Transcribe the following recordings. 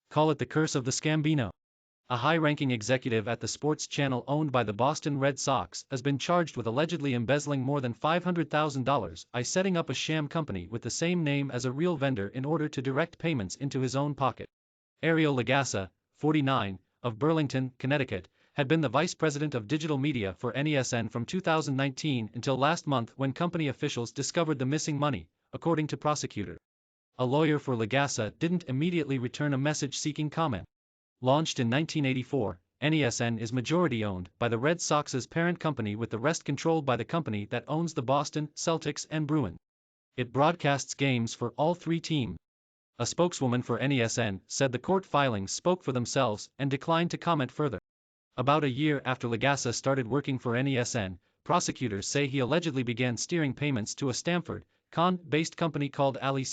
Call it the curse of the Scambino. A high-ranking executive at the sports channel owned by the Boston Red Sox has been charged with allegedly embezzling more than $500,000 by setting up a sham company with the same name as a real vendor in order to direct payments into his own pocket. Alley Legassa, 49, of Burlington, Connecticut, had been the vice president of digital media for NESN from 2019 until last month when company officials discovered the missing money, according to prosecutors. A lawyer for Legassa didn't immediately return a message seeking comment. Launched in 1984, NESN is majority-owned by the Red Sox's parent company with the rest controlled by the company that owns the Boston Celtics and Bruins. It broadcasts games for all three teams. A spokeswoman for NESN said the court filings spoke for themselves and declined to comment further. About a year after Legassa started working for NESN, prosecutors say he allegedly began steering payments to a Stamford, Conn-based company called Alley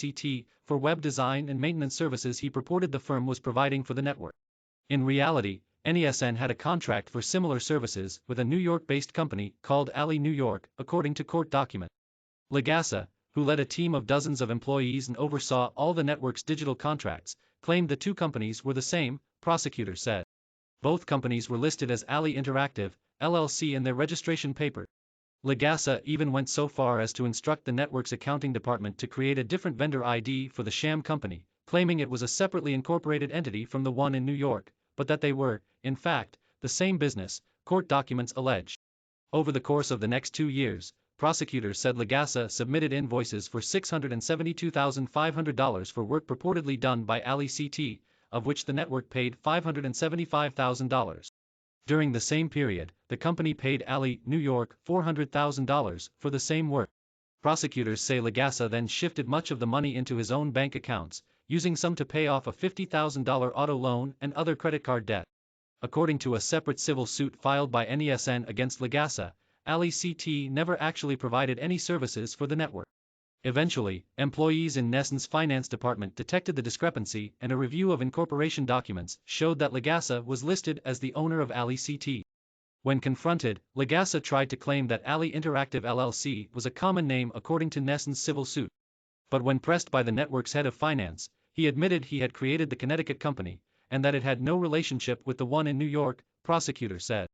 for web design and maintenance services he purported the firm was providing for the network. In reality, NESN had a contract for similar services with a New York-based company called Alley New York, according to court documents. Legassa, who led a team of dozens of employees and oversaw all the network's digital contracts, claimed the two companies were the same, prosecutors said. Both companies were listed as Alley Interactive LLC in their registration papers. Legassa even went so far as to instruct the network's accounting department to create a different vendor ID for the sham company, claiming it was a separately incorporated entity from the one in New York, but that they were, in fact, the same business, court documents allege. Over the course of the next 2 years, prosecutors said Legassa submitted invoices for $672,500 for work purportedly done by Alley, of which the network paid $575,000. During the same period, the company paid Alley New York $400,000 for the same work. Prosecutors say Legassa then shifted much of the money into his own bank accounts, using some to pay off a $50,000 auto loan and other credit card debt. According to a separate civil suit filed by NESN against Legassa, Alley never actually provided any services for the network. Eventually, employees in NESN's finance department detected the discrepancy, and a review of incorporation documents showed that Legassa was listed as the owner of Alley. When confronted, Legassa tried to claim that Alley Interactive LLC was a common name according to NESN's civil suit. But when pressed by the network's head of finance, he admitted he had created the Connecticut company, and that it had no relationship with the one in New York, prosecutors said.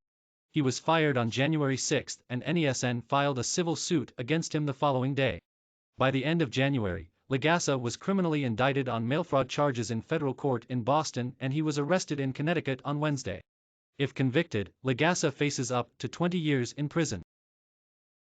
He was fired on January 6 and NESN filed a civil suit against him the following day. By the end of January, Legassa was criminally indicted on mail fraud charges in federal court in Boston and he was arrested in Connecticut on Wednesday. If convicted, Legassa faces up to 20 years in prison.